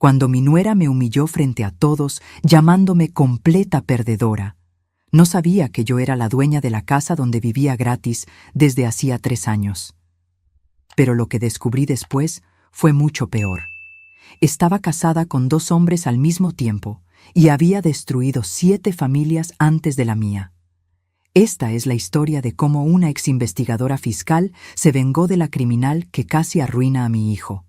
cuando mi nuera me humilló frente a todos, llamándome completa perdedora. No sabía que yo era la dueña de la casa donde vivía gratis desde hacía 3 años. Pero lo que descubrí después fue mucho peor. Estaba casada con 2 hombres al mismo tiempo y había destruido 7 familias antes de la mía. Esta es la historia de cómo una exinvestigadora fiscal se vengó de la criminal que casi arruina a mi hijo.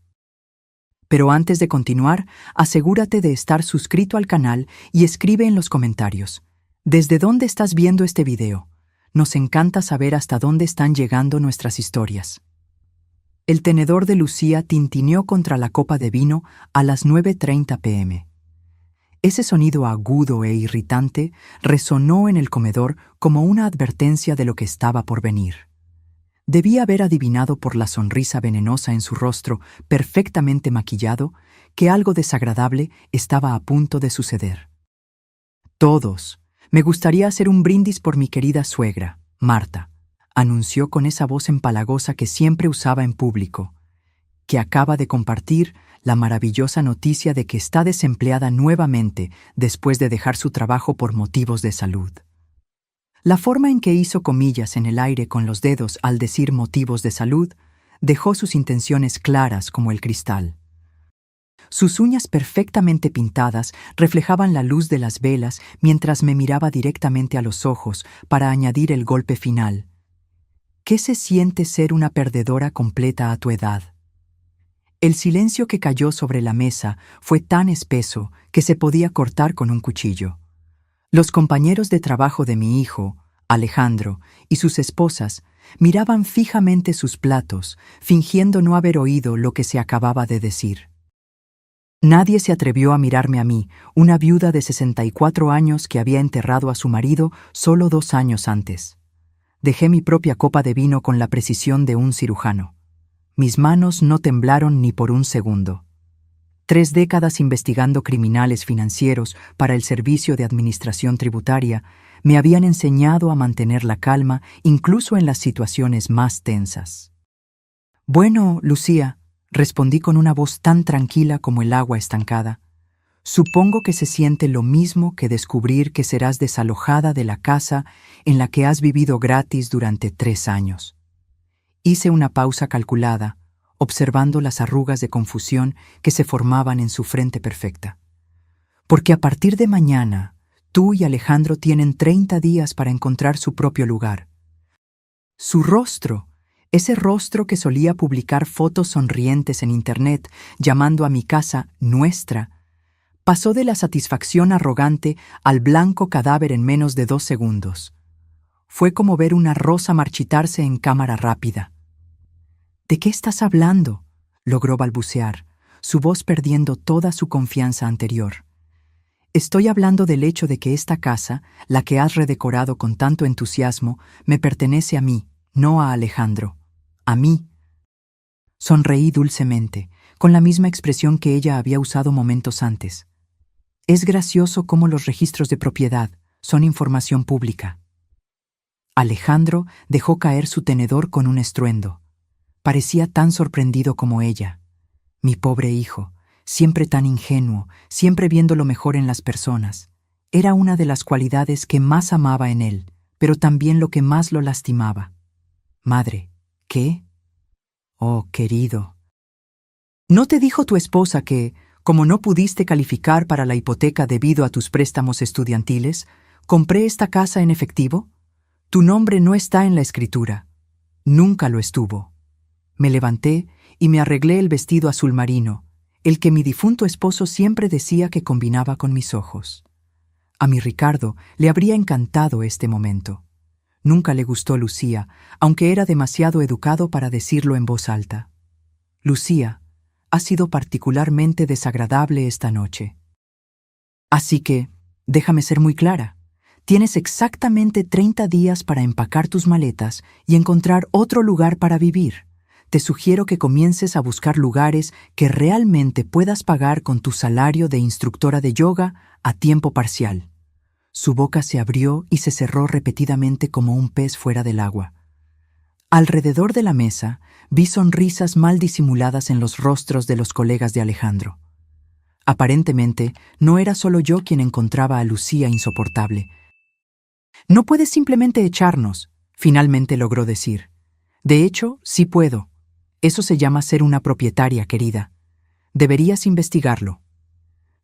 Pero antes de continuar, asegúrate de estar suscrito al canal y escribe en los comentarios: ¿desde dónde estás viendo este video? Nos encanta saber hasta dónde están llegando nuestras historias. El tenedor de Lucía tintineó contra la copa de vino a las 9:30 p.m. Ese sonido agudo e irritante resonó en el comedor como una advertencia de lo que estaba por venir. Debía haber adivinado por la sonrisa venenosa en su rostro, perfectamente maquillado, que algo desagradable estaba a punto de suceder. Todos, me gustaría hacer un brindis por mi querida suegra, Marta, anunció con esa voz empalagosa que siempre usaba en público, que acaba de compartir la maravillosa noticia de que está desempleada nuevamente después de dejar su trabajo por motivos de salud. La forma en que hizo comillas en el aire con los dedos al decir motivos de salud dejó sus intenciones claras como el cristal. Sus uñas perfectamente pintadas reflejaban la luz de las velas mientras me miraba directamente a los ojos para añadir el golpe final. ¿Qué se siente ser una perdedora completa a tu edad? El silencio que cayó sobre la mesa fue tan espeso que se podía cortar con un cuchillo. Los compañeros de trabajo de mi hijo, Alejandro, y sus esposas miraban fijamente sus platos, fingiendo no haber oído lo que se acababa de decir. Nadie se atrevió a mirarme a mí, una viuda de 64 años que había enterrado a su marido solo 2 años antes. Dejé mi propia copa de vino con la precisión de un cirujano. Mis manos no temblaron ni por un segundo. 3 décadas investigando criminales financieros para el Servicio de Administración Tributaria me habían enseñado a mantener la calma incluso en las situaciones más tensas. Bueno, Lucía, respondí con una voz tan tranquila como el agua estancada. Supongo que se siente lo mismo que descubrir que serás desalojada de la casa en la que has vivido gratis durante 3 años. Hice una pausa calculada, observando las arrugas de confusión que se formaban en su frente perfecta. Porque a partir de mañana, tú y Alejandro tienen 30 días para encontrar su propio lugar. Su rostro, ese rostro que solía publicar fotos sonrientes en Internet, llamando a mi casa nuestra, pasó de la satisfacción arrogante al blanco cadáver en menos de 2 segundos. Fue como ver una rosa marchitarse en cámara rápida. ¿De qué estás hablando?, logró balbucear, su voz perdiendo toda su confianza anterior. Estoy hablando del hecho de que esta casa, la que has redecorado con tanto entusiasmo, me pertenece a mí, no a Alejandro. A mí. Sonreí dulcemente, con la misma expresión que ella había usado momentos antes. Es gracioso cómo los registros de propiedad son información pública. Alejandro dejó caer su tenedor con un estruendo. Parecía tan sorprendido como ella. Mi pobre hijo, siempre tan ingenuo, siempre viendo lo mejor en las personas. Era una de las cualidades que más amaba en él, pero también lo que más lo lastimaba. Madre, ¿qué? Oh, querido. ¿No te dijo tu esposa que, como no pudiste calificar para la hipoteca debido a tus préstamos estudiantiles, compré esta casa en efectivo? Tu nombre no está en la escritura. Nunca lo estuvo. Me levanté y me arreglé el vestido azul marino, el que mi difunto esposo siempre decía que combinaba con mis ojos. A mi Ricardo le habría encantado este momento. Nunca le gustó Lucía, aunque era demasiado educado para decirlo en voz alta. Lucía, ha sido particularmente desagradable esta noche. Así que, déjame ser muy clara. Tienes exactamente 30 días para empacar tus maletas y encontrar otro lugar para vivir. Te sugiero que comiences a buscar lugares que realmente puedas pagar con tu salario de instructora de yoga a tiempo parcial. Su boca se abrió y se cerró repetidamente como un pez fuera del agua. Alrededor de la mesa vi sonrisas mal disimuladas en los rostros de los colegas de Alejandro. Aparentemente, no era solo yo quien encontraba a Lucía insoportable. «No puedes simplemente echarnos», finalmente logró decir. «De hecho, sí puedo. Eso se llama ser una propietaria, querida. Deberías investigarlo».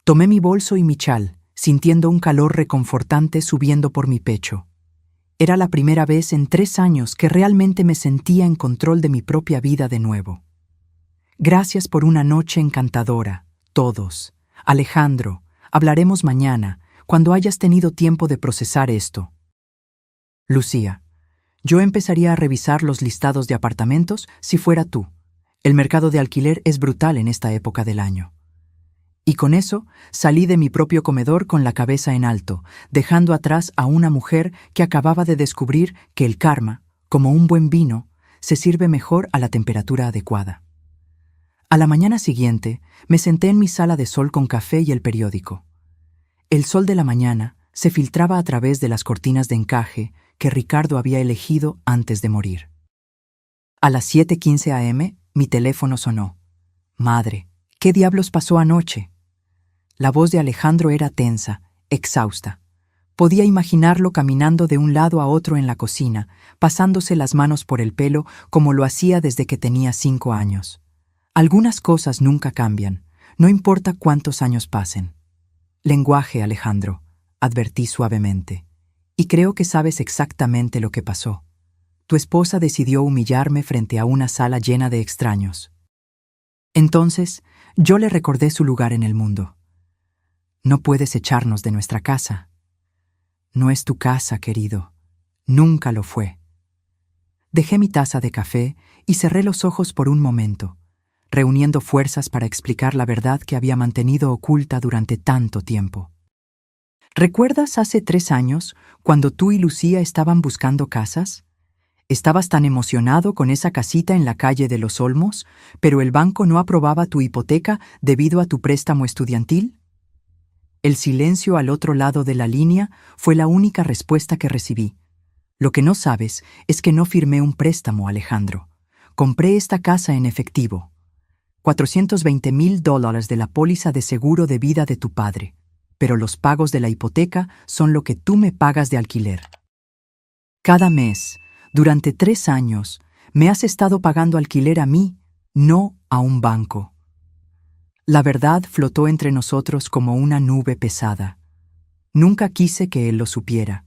Tomé mi bolso y mi chal, sintiendo un calor reconfortante subiendo por mi pecho. Era la primera vez en 3 años que realmente me sentía en control de mi propia vida de nuevo. «Gracias por una noche encantadora, todos. Alejandro, hablaremos mañana, cuando hayas tenido tiempo de procesar esto». Lucía: «Yo empezaría a revisar los listados de apartamentos si fuera tú. El mercado de alquiler es brutal en esta época del año». Y con eso salí de mi propio comedor con la cabeza en alto, dejando atrás a una mujer que acababa de descubrir que el karma, como un buen vino, se sirve mejor a la temperatura adecuada. A la mañana siguiente, me senté en mi sala de sol con café y el periódico. El sol de la mañana se filtraba a través de las cortinas de encaje que Ricardo había elegido antes de morir. A las 7:15 a.m., mi teléfono sonó. «Madre, ¿qué diablos pasó anoche?». La voz de Alejandro era tensa, exhausta. Podía imaginarlo caminando de un lado a otro en la cocina, pasándose las manos por el pelo como lo hacía desde que tenía 5 años. Algunas cosas nunca cambian, no importa cuántos años pasen. «Lenguaje, Alejandro», advertí suavemente. «Y creo que sabes exactamente lo que pasó. Tu esposa decidió humillarme frente a una sala llena de extraños». Entonces, yo le recordé su lugar en el mundo. «No puedes echarnos de nuestra casa». «No es tu casa, querido. Nunca lo fue». Dejé mi taza de café y cerré los ojos por un momento, reuniendo fuerzas para explicar la verdad que había mantenido oculta durante tanto tiempo. ¿Recuerdas hace 3 años, cuando tú y Lucía estaban buscando casas? Estabas tan emocionado con esa casita en la calle de los Olmos, pero el banco no aprobaba tu hipoteca debido a tu préstamo estudiantil. El silencio al otro lado de la línea fue la única respuesta que recibí. Lo que no sabes es que no firmé un préstamo, Alejandro. Compré esta casa en efectivo. $420,000 de la póliza de seguro de vida de tu padre, pero los pagos de la hipoteca son lo que tú me pagas de alquiler. Cada mes, durante 3 años, me has estado pagando alquiler a mí, no a un banco». La verdad flotó entre nosotros como una nube pesada. Nunca quise que él lo supiera.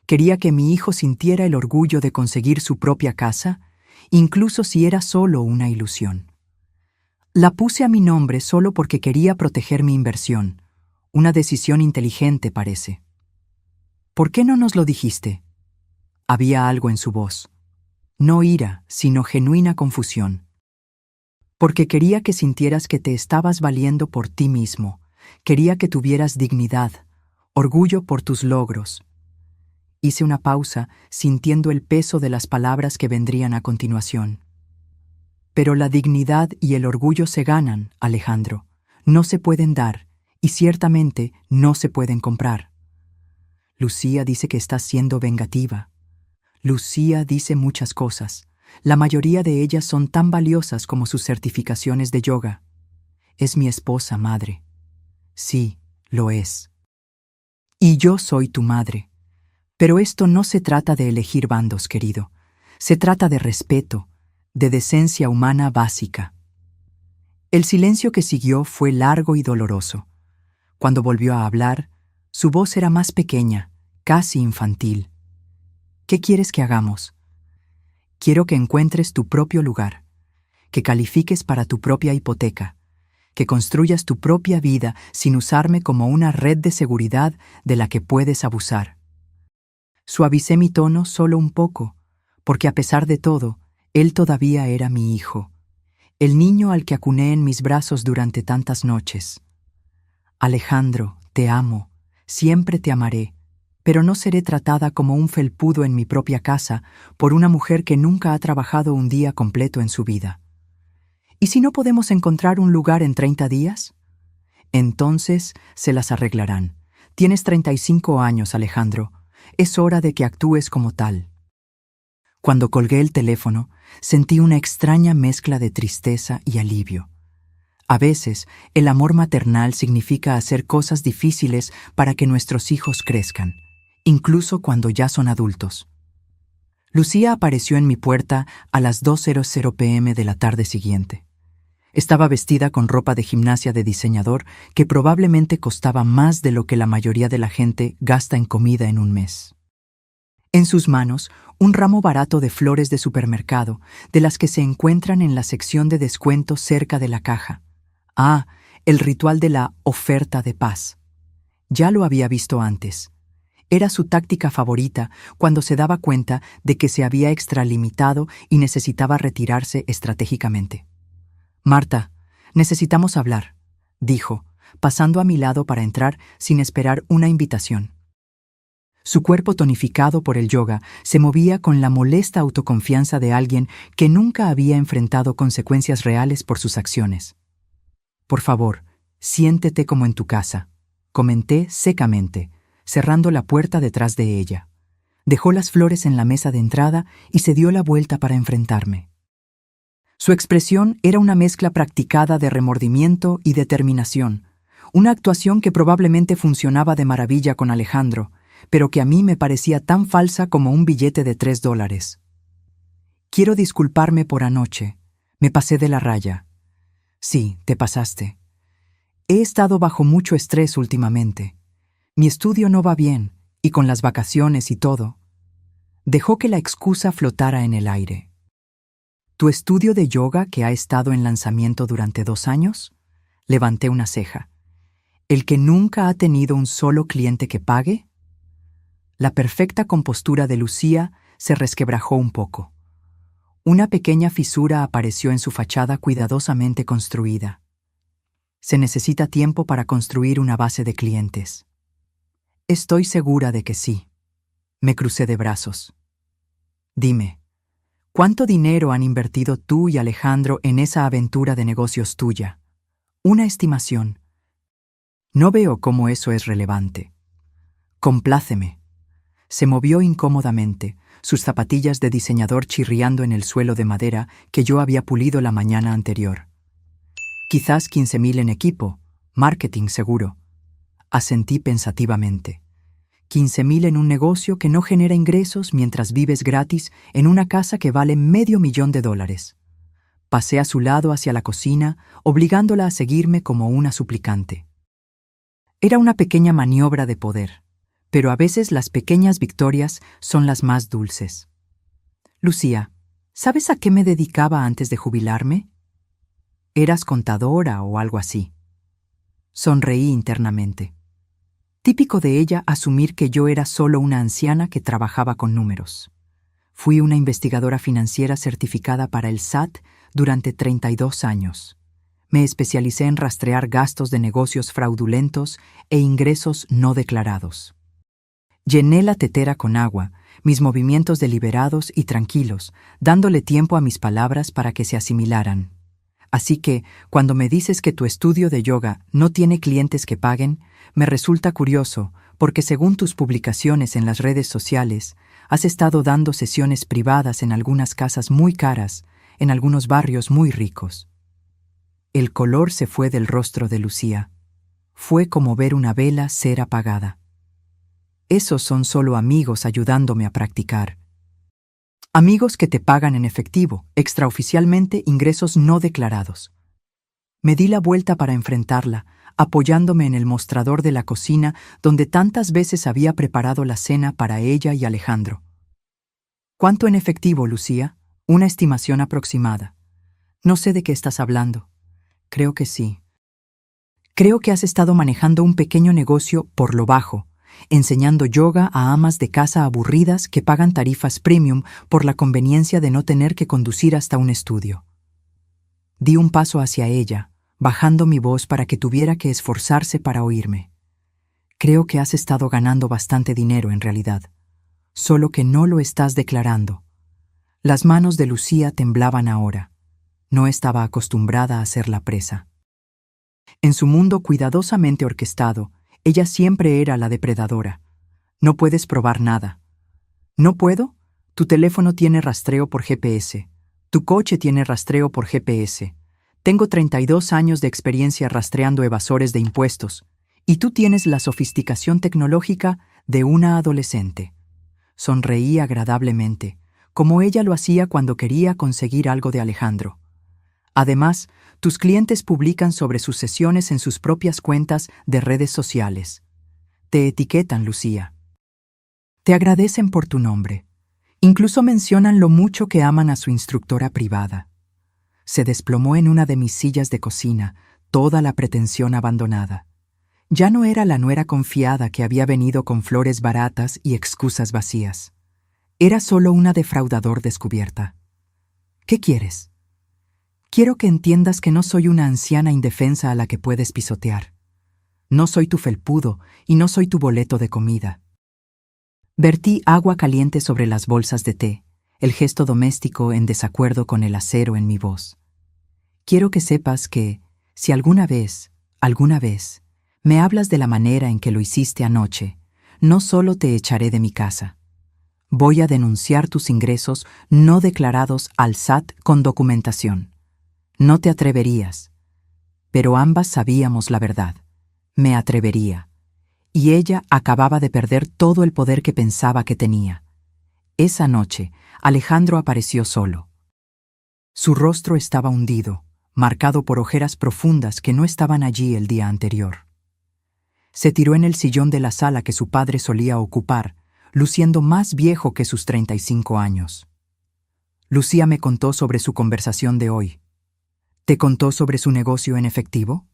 Quería que mi hijo sintiera el orgullo de conseguir su propia casa, incluso si era solo una ilusión. La puse a mi nombre solo porque quería proteger mi inversión. Una decisión inteligente, parece. «¿Por qué no nos lo dijiste?». Había algo en su voz. No ira, sino genuina confusión. «Porque quería que sintieras que te estabas valiendo por ti mismo. Quería que tuvieras dignidad, orgullo por tus logros». Hice una pausa, sintiendo el peso de las palabras que vendrían a continuación. «Pero la dignidad y el orgullo se ganan, Alejandro. No se pueden dar, y ciertamente no se pueden comprar». Lucía dice que estás siendo vengativa. Lucía dice muchas cosas. La mayoría de ellas son tan valiosas como sus certificaciones de yoga. Es mi esposa, madre. Sí, lo es. Y yo soy tu madre. Pero esto no se trata de elegir bandos, querido. Se trata de respeto, de decencia humana básica. El silencio que siguió fue largo y doloroso. Cuando volvió a hablar, su voz era más pequeña, casi infantil. «¿Qué quieres que hagamos?». «Quiero que encuentres tu propio lugar, que califiques para tu propia hipoteca, que construyas tu propia vida sin usarme como una red de seguridad de la que puedes abusar». Suavicé mi tono solo un poco, porque a pesar de todo, él todavía era mi hijo, el niño al que acuné en mis brazos durante tantas noches. «Alejandro, te amo, siempre te amaré, pero no seré tratada como un felpudo en mi propia casa por una mujer que nunca ha trabajado un día completo en su vida. ¿Y si no podemos encontrar un lugar en 30 días? Entonces se las arreglarán. Tienes 35 años, Alejandro. Es hora de que actúes como tal». Cuando colgué el teléfono, sentí una extraña mezcla de tristeza y alivio. A veces, el amor maternal significa hacer cosas difíciles para que nuestros hijos crezcan, incluso cuando ya son adultos. Lucía apareció en mi puerta a las 2:00 p.m. de la tarde siguiente. Estaba vestida con ropa de gimnasia de diseñador que probablemente costaba más de lo que la mayoría de la gente gasta en comida en un mes. En sus manos, un ramo barato de flores de supermercado, de las que se encuentran en la sección de descuento cerca de la caja. Ah, el ritual de la oferta de paz. Ya lo había visto antes. Era su táctica favorita cuando se daba cuenta de que se había extralimitado y necesitaba retirarse estratégicamente. «Marta, necesitamos hablar», dijo, pasando a mi lado para entrar sin esperar una invitación. Su cuerpo tonificado por el yoga se movía con la molesta autoconfianza de alguien que nunca había enfrentado consecuencias reales por sus acciones. «Por favor, siéntete como en tu casa», comenté secamente, cerrando la puerta detrás de ella. Dejó las flores en la mesa de entrada y se dio la vuelta para enfrentarme. Su expresión era una mezcla practicada de remordimiento y determinación, una actuación que probablemente funcionaba de maravilla con Alejandro, pero que a mí me parecía tan falsa como un billete de $3. «Quiero disculparme por anoche. Me pasé de la raya». «Sí, te pasaste. He estado bajo mucho estrés últimamente. Mi estudio no va bien, y con las vacaciones y todo». Dejó que la excusa flotara en el aire. «¿Tu estudio de yoga que ha estado en lanzamiento durante 2 años?» Levanté una ceja. «¿El que nunca ha tenido un solo cliente que pague?» La perfecta compostura de Lucía se resquebrajó un poco. Una pequeña fisura apareció en su fachada cuidadosamente construida. «Se necesita tiempo para construir una base de clientes». «Estoy segura de que sí». Me crucé de brazos. «Dime, ¿cuánto dinero han invertido tú y Alejandro en esa aventura de negocios tuya? Una estimación». «No veo cómo eso es relevante». «Compláceme». Se movió incómodamente, sus zapatillas de diseñador chirriando en el suelo de madera que yo había pulido la mañana anterior. «Quizás 15,000 en equipo, marketing seguro». Asentí pensativamente. 15,000 en un negocio que no genera ingresos mientras vives gratis en una casa que vale $500,000. Pasé a su lado hacia la cocina, obligándola a seguirme como una suplicante. Era una pequeña maniobra de poder, pero a veces las pequeñas victorias son las más dulces. «Lucía, ¿sabes a qué me dedicaba antes de jubilarme?» «¿Eras contadora o algo así?» Sonreí internamente. Típico de ella asumir que yo era solo una anciana que trabajaba con números. Fui una investigadora financiera certificada para el SAT durante 32 años. Me especialicé en rastrear gastos de negocios fraudulentos e ingresos no declarados. Llené la tetera con agua, mis movimientos deliberados y tranquilos, dándole tiempo a mis palabras para que se asimilaran. Así que, cuando me dices que tu estudio de yoga no tiene clientes que paguen, me resulta curioso, porque según tus publicaciones en las redes sociales, has estado dando sesiones privadas en algunas casas muy caras, en algunos barrios muy ricos. El color se fue del rostro de Lucía. Fue como ver una vela ser apagada. Esos son solo amigos ayudándome a practicar. Amigos que te pagan en efectivo, extraoficialmente ingresos no declarados. Me di la vuelta para enfrentarla, apoyándome en el mostrador de la cocina donde tantas veces había preparado la cena para ella y Alejandro. «¿Cuánto en efectivo, Lucía?» «Una estimación aproximada». «No sé de qué estás hablando». «Creo que sí». «Creo que has estado manejando un pequeño negocio por lo bajo, enseñando yoga a amas de casa aburridas que pagan tarifas premium por la conveniencia de no tener que conducir hasta un estudio». Di un paso hacia ella, bajando mi voz para que tuviera que esforzarse para oírme. «Creo que has estado ganando bastante dinero en realidad, solo que no lo estás declarando». Las manos de Lucía temblaban ahora. No estaba acostumbrada a ser la presa. En su mundo cuidadosamente orquestado, ella siempre era la depredadora. «No puedes probar nada». «¿No puedo? Tu teléfono tiene rastreo por GPS. Tu coche tiene rastreo por GPS. Tengo 32 años de experiencia rastreando evasores de impuestos, y tú tienes la sofisticación tecnológica de una adolescente. Sonreí agradablemente, como ella lo hacía cuando quería conseguir algo de Alejandro. Además, tus clientes publican sobre sus sesiones en sus propias cuentas de redes sociales. Te etiquetan, Lucía. Te agradecen por tu nombre. Incluso mencionan lo mucho que aman a su instructora privada. Se desplomó en una de mis sillas de cocina, toda la pretensión abandonada. Ya no era la nuera confiada que había venido con flores baratas y excusas vacías. Era solo una defraudador descubierta. ¿Qué quieres? Quiero que entiendas que no soy una anciana indefensa a la que puedes pisotear. No soy tu felpudo y no soy tu boleto de comida. Vertí agua caliente sobre las bolsas de té, el gesto doméstico en desacuerdo con el acero en mi voz. Quiero que sepas que, si alguna vez, me hablas de la manera en que lo hiciste anoche, no solo te echaré de mi casa. Voy a denunciar tus ingresos no declarados al SAT con documentación. No te atreverías, pero ambas sabíamos la verdad. Me atrevería. Y ella acababa de perder todo el poder que pensaba que tenía. Esa noche, Alejandro apareció solo. Su rostro estaba hundido, marcado por ojeras profundas que no estaban allí el día anterior. Se tiró en el sillón de la sala que su padre solía ocupar, luciendo más viejo que sus 35 años. Lucía me contó sobre su conversación de hoy. ¿Te contó sobre su negocio en efectivo?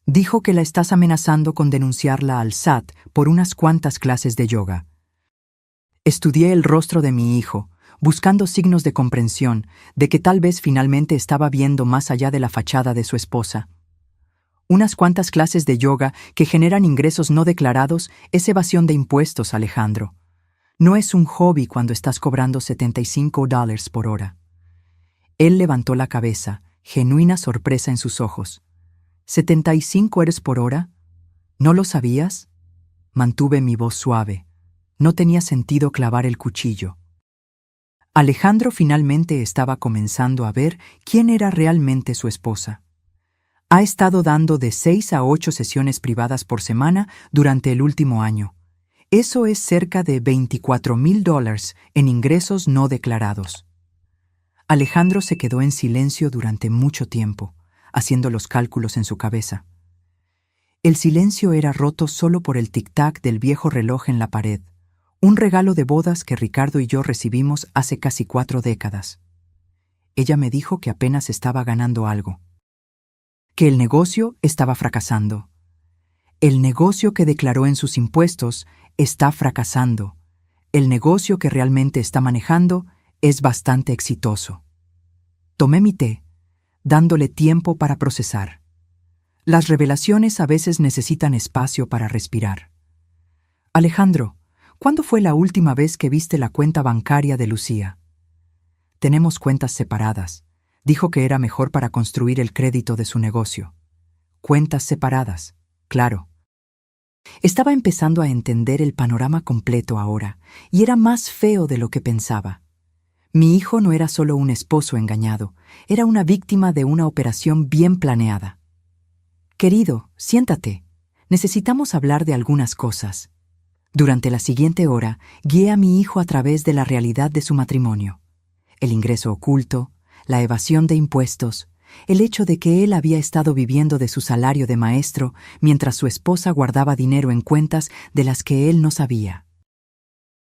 Dijo que la estás amenazando con denunciarla al SAT por unas cuantas clases de yoga. Estudié el rostro de mi hijo, buscando signos de comprensión de que tal vez finalmente estaba viendo más allá de la fachada de su esposa. Unas cuantas clases de yoga que generan ingresos no declarados es evasión de impuestos, Alejandro. No es un hobby cuando estás cobrando $75 por hora. Él levantó la cabeza, genuina sorpresa en sus ojos. ¿$75 por hora? ¿No lo sabías? Mantuve mi voz suave. No tenía sentido clavar el cuchillo. Alejandro finalmente estaba comenzando a ver quién era realmente su esposa. Ha estado dando de 6 a 8 sesiones privadas por semana durante el último año. Eso es cerca de $24,000 en ingresos no declarados. Alejandro se quedó en silencio durante mucho tiempo, haciendo los cálculos en su cabeza. El silencio era roto solo por el tic-tac del viejo reloj en la pared, un regalo de bodas que Ricardo y yo recibimos hace casi 4 décadas. Ella me dijo que apenas estaba ganando algo, que el negocio estaba fracasando. El negocio que declaró en sus impuestos está fracasando. El negocio que realmente está manejando es bastante exitoso. Tomé mi té, dándole tiempo para procesar. Las revelaciones a veces necesitan espacio para respirar. Alejandro, ¿cuándo fue la última vez que viste la cuenta bancaria de Lucía? Tenemos cuentas separadas. Dijo que era mejor para construir el crédito de su negocio. Cuentas separadas, claro. Estaba empezando a entender el panorama completo ahora, y era más feo de lo que pensaba. Mi hijo no era solo un esposo engañado, era una víctima de una operación bien planeada. Querido, siéntate. Necesitamos hablar de algunas cosas. Durante la siguiente hora, guié a mi hijo a través de la realidad de su matrimonio. El ingreso oculto, la evasión de impuestos, el hecho de que él había estado viviendo de su salario de maestro mientras su esposa guardaba dinero en cuentas de las que él no sabía.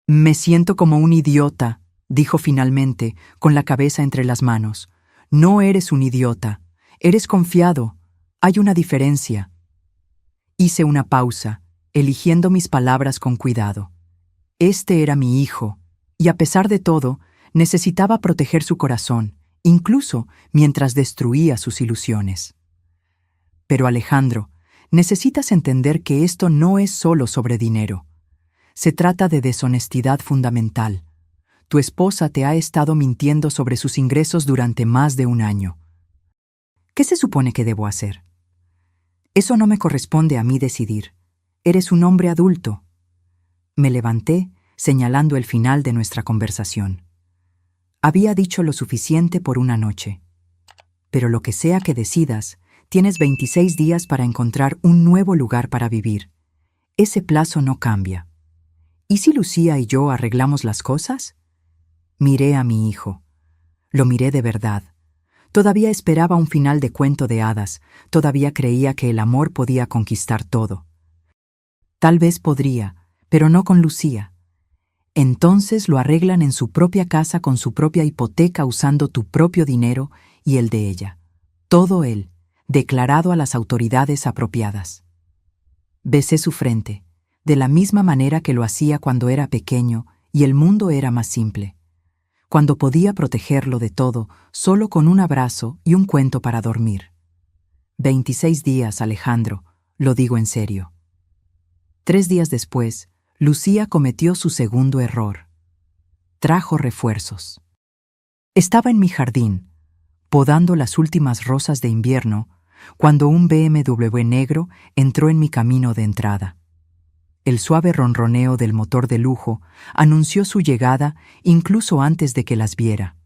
Me siento como un idiota, dijo finalmente, con la cabeza entre las manos. No eres un idiota, eres confiado. Hay una diferencia. Hice una pausa, eligiendo mis palabras con cuidado. Este era mi hijo, y a pesar de todo, necesitaba proteger su corazón, incluso mientras destruía sus ilusiones. Pero Alejandro, necesitas entender que esto no es solo sobre dinero. Se trata de deshonestidad fundamental. Tu esposa te ha estado mintiendo sobre sus ingresos durante más de un año. ¿Qué se supone que debo hacer? Eso no me corresponde a mí decidir. Eres un hombre adulto. Me levanté, señalando el final de nuestra conversación. Había dicho lo suficiente por una noche. pero lo que sea que decidas, tienes 26 días para encontrar un nuevo lugar para vivir. Ese plazo no cambia. ¿Y si Lucía y yo arreglamos las cosas? Miré a mi hijo. Lo miré de verdad. Todavía esperaba un final de cuento de hadas, todavía creía que el amor podía conquistar todo. Tal vez podría, pero no con Lucía. Entonces lo arreglan en su propia casa con su propia hipoteca usando tu propio dinero y el de ella. Todo él, declarado a las autoridades apropiadas. Besé su frente, de la misma manera que lo hacía cuando era pequeño y el mundo era más simple. Cuando podía protegerlo de todo solo con un abrazo y un cuento para dormir. 26 días, Alejandro, lo digo en serio. 3 días después, Lucía cometió su segundo error. Trajo refuerzos. Estaba en mi jardín, podando las últimas rosas de invierno, cuando un BMW negro entró en mi camino de entrada. El suave ronroneo del motor de lujo anunció su llegada incluso antes de que las viera.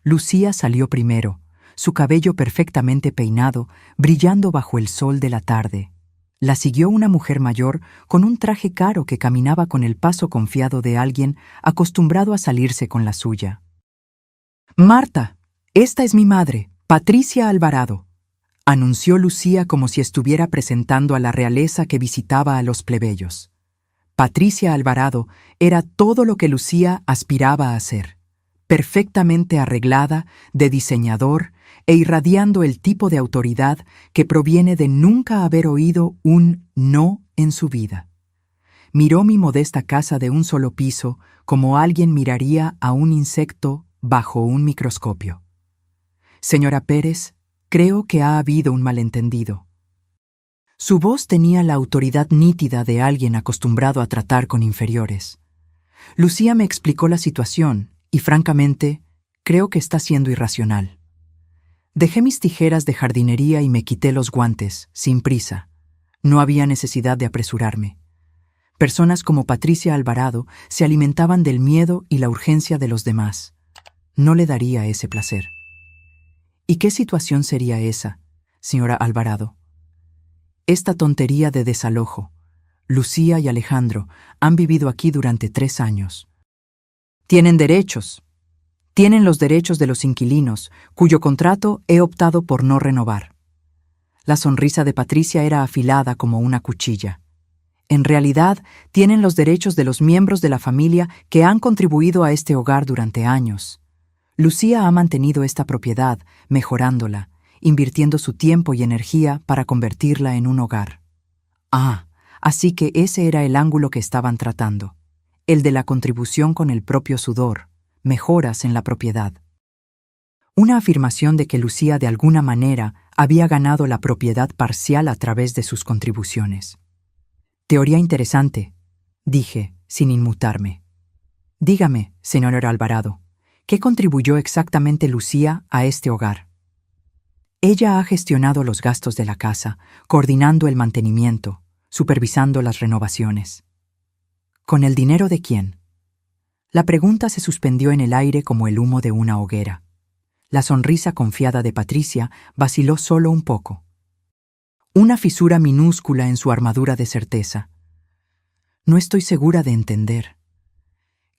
Lucía salió primero, su cabello perfectamente peinado, brillando bajo el sol de la tarde. La siguió una mujer mayor con un traje caro que caminaba con el paso confiado de alguien acostumbrado a salirse con la suya. «Marta, esta es mi madre, Patricia Alvarado», anunció Lucía como si estuviera presentando a la realeza que visitaba a los plebeyos. Patricia Alvarado era todo lo que Lucía aspiraba a ser, perfectamente arreglada, de diseñador e irradiando el tipo de autoridad que proviene de nunca haber oído un no en su vida. Miró mi modesta casa de un solo piso como alguien miraría a un insecto bajo un microscopio. «Señora Pérez, creo que ha habido un malentendido». Su voz tenía la autoridad nítida de alguien acostumbrado a tratar con inferiores. Lucía me explicó la situación y, francamente, creo que está siendo irracional. Dejé mis tijeras de jardinería y me quité los guantes, sin prisa. No había necesidad de apresurarme. Personas como Patricia Alvarado se alimentaban del miedo y la urgencia de los demás. No le daría ese placer. ¿Y qué situación sería esa, señora Alvarado? Esta tontería de desalojo. Lucía y Alejandro han vivido aquí durante 3 años. Tienen derechos. Tienen los derechos de los inquilinos, cuyo contrato he optado por no renovar. La sonrisa de Patricia era afilada como una cuchilla. En realidad, tienen los derechos de los miembros de la familia que han contribuido a este hogar durante años. Lucía ha mantenido esta propiedad, mejorándola, invirtiendo su tiempo y energía para convertirla en un hogar. Ah, así que ese era el ángulo que estaban tratando, el de la contribución con el propio sudor, mejoras en la propiedad. Una afirmación de que Lucía de alguna manera había ganado la propiedad parcial a través de sus contribuciones. Teoría interesante, dije, sin inmutarme. Dígame, señor Alvarado, ¿qué contribuyó exactamente Lucía a este hogar? Ella ha gestionado los gastos de la casa, coordinando el mantenimiento, supervisando las renovaciones. ¿Con el dinero de quién? La pregunta se suspendió en el aire como el humo de una hoguera. La sonrisa confiada de Patricia vaciló solo un poco. Una fisura minúscula en su armadura de certeza. No estoy segura de entender.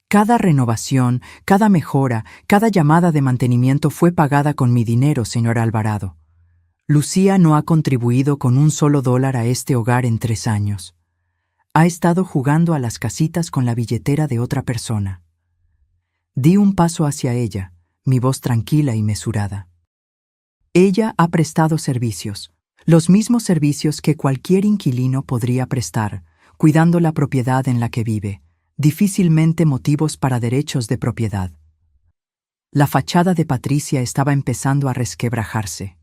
Cada renovación, cada mejora, cada llamada de mantenimiento fue pagada con mi dinero, señor Alvarado. Lucía no ha contribuido con un solo dólar a este hogar en 3 años. Ha estado jugando a las casitas con la billetera de otra persona. Di un paso hacia ella, mi voz tranquila y mesurada. Ella ha prestado servicios, los mismos servicios que cualquier inquilino podría prestar, cuidando la propiedad en la que vive, difícilmente motivos para derechos de propiedad. La fachada de Patricia estaba empezando a resquebrajarse.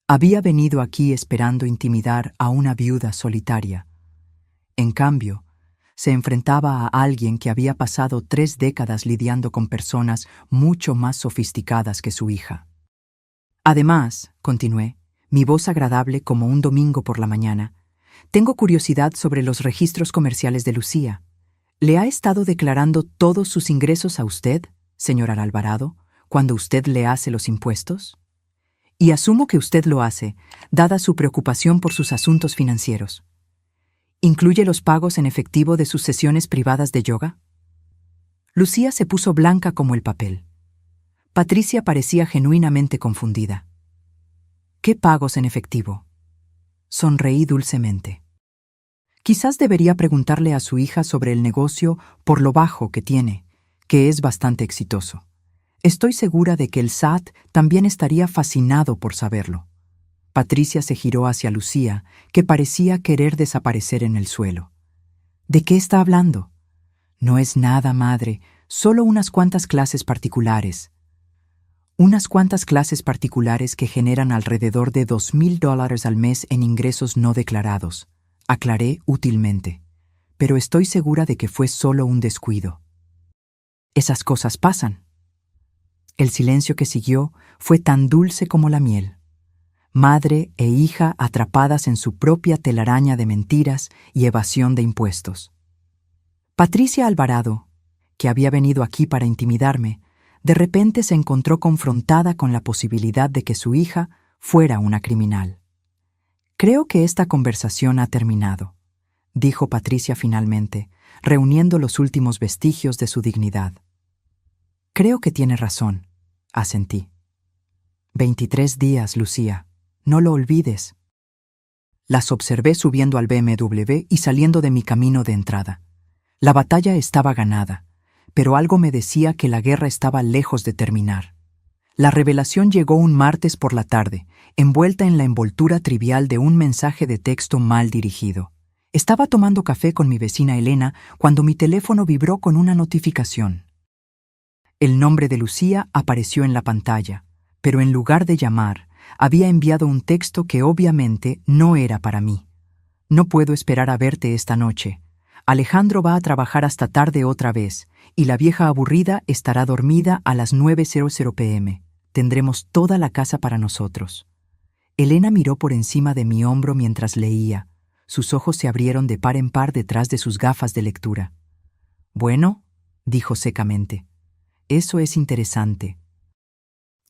Había venido aquí esperando intimidar a una viuda solitaria. En cambio, se enfrentaba a alguien que había pasado 3 décadas lidiando con personas mucho más sofisticadas que su hija. Además, continué, mi voz agradable como un domingo por la mañana, tengo curiosidad sobre los registros comerciales de Lucía. ¿Le ha estado declarando todos sus ingresos a usted, señor Alvarado, cuando usted le hace los impuestos? Y asumo que usted lo hace, dada su preocupación por sus asuntos financieros. ¿Incluye los pagos en efectivo de sus sesiones privadas de yoga? Lucía se puso blanca como el papel. Patricia parecía genuinamente confundida. ¿Qué pagos en efectivo? Sonreí dulcemente. Quizás debería preguntarle a su hija sobre el negocio por lo bajo que tiene, que es bastante exitoso. Estoy segura de que el SAT también estaría fascinado por saberlo. Patricia se giró hacia Lucía, que parecía querer desaparecer en el suelo. ¿De qué está hablando? No es nada, madre, solo unas cuantas clases particulares. Unas cuantas clases particulares que generan alrededor de $2,000 al mes en ingresos no declarados, aclaré útilmente. Pero estoy segura de que fue solo un descuido. Esas cosas pasan. El silencio que siguió fue tan dulce como la miel. Madre e hija atrapadas en su propia telaraña de mentiras y evasión de impuestos. Patricia Alvarado, que había venido aquí para intimidarme, de repente se encontró confrontada con la posibilidad de que su hija fuera una criminal. Creo que esta conversación ha terminado, dijo Patricia finalmente, reuniendo los últimos vestigios de su dignidad. Creo que tiene razón, asentí. 23 días, Lucía. No lo olvides. Las observé subiendo al BMW y saliendo de mi camino de entrada. La batalla estaba ganada, pero algo me decía que la guerra estaba lejos de terminar. La revelación llegó un martes por la tarde, envuelta en la envoltura trivial de un mensaje de texto mal dirigido. Estaba tomando café con mi vecina Elena cuando mi teléfono vibró con una notificación. El nombre de Lucía apareció en la pantalla, pero en lugar de llamar, había enviado un texto que obviamente no era para mí. No puedo esperar a verte esta noche. Alejandro va a trabajar hasta tarde otra vez, y la vieja aburrida estará dormida a las 9:00 p.m. Tendremos toda la casa para nosotros. Elena miró por encima de mi hombro mientras leía. Sus ojos se abrieron de par en par detrás de sus gafas de lectura. Bueno, dijo secamente. Eso es interesante.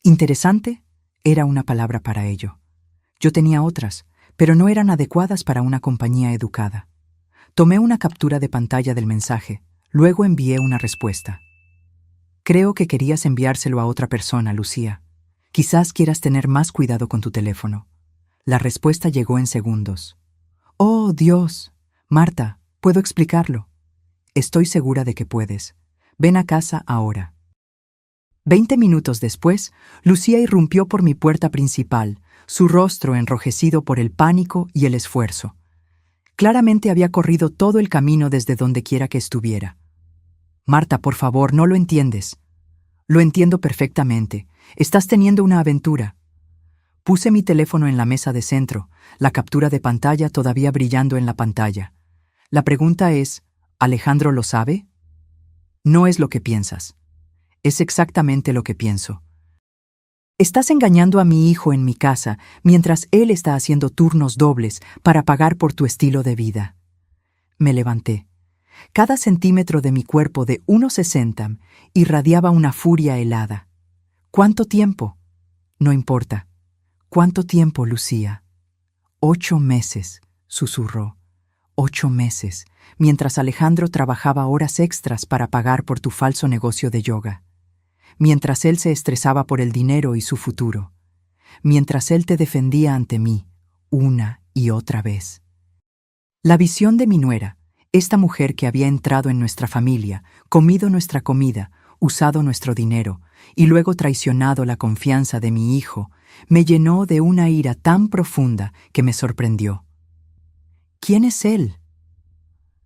¿Interesante? Era una palabra para ello. Yo tenía otras, pero no eran adecuadas para una compañía educada. Tomé una captura de pantalla del mensaje, luego envié una respuesta. Creo que querías enviárselo a otra persona, Lucía. Quizás quieras tener más cuidado con tu teléfono. La respuesta llegó en segundos. Oh, Dios. Marta, ¿puedo explicarlo? Estoy segura de que puedes. Ven a casa ahora. 20 minutos después, Lucía irrumpió por mi puerta principal, su rostro enrojecido por el pánico y el esfuerzo. Claramente había corrido todo el camino desde donde quiera que estuviera. Marta, por favor, no lo entiendes. Lo entiendo perfectamente. Estás teniendo una aventura. Puse mi teléfono en la mesa de centro, la captura de pantalla todavía brillando en la pantalla. La pregunta es, ¿Alejandro lo sabe? No es lo que piensas. Es exactamente lo que pienso. Estás engañando a mi hijo en mi casa mientras él está haciendo turnos dobles para pagar por tu estilo de vida. Me levanté. Cada centímetro de mi cuerpo de 1,60 irradiaba una furia helada. ¿Cuánto tiempo? No importa. ¿Cuánto tiempo, Lucía? 8 meses, susurró. 8 meses, mientras Alejandro trabajaba horas extras para pagar por tu falso negocio de yoga. Mientras él se estresaba por el dinero y su futuro. Mientras él te defendía ante mí, una y otra vez. La visión de mi nuera, esta mujer que había entrado en nuestra familia, comido nuestra comida, usado nuestro dinero y luego traicionado la confianza de mi hijo, me llenó de una ira tan profunda que me sorprendió. ¿Quién es él?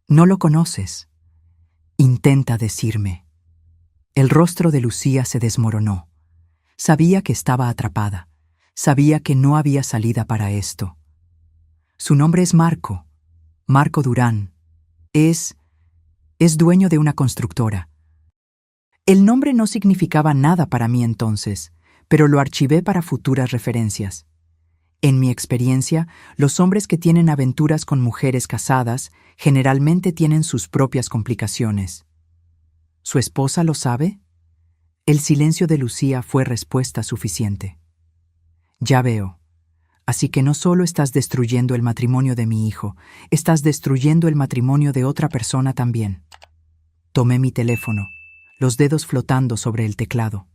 No lo conoces. Intenta decirme. El rostro de Lucía se desmoronó. Sabía que estaba atrapada. Sabía que no había salida para esto. Su nombre es Marco. Marco Durán. Es dueño de una constructora. El nombre no significaba nada para mí entonces, pero lo archivé para futuras referencias. En mi experiencia, los hombres que tienen aventuras con mujeres casadas generalmente tienen sus propias complicaciones. ¿Su esposa lo sabe? El silencio de Lucía fue respuesta suficiente. Ya veo. Así que no solo estás destruyendo el matrimonio de mi hijo, estás destruyendo el matrimonio de otra persona también. Tomé mi teléfono, los dedos flotando sobre el teclado.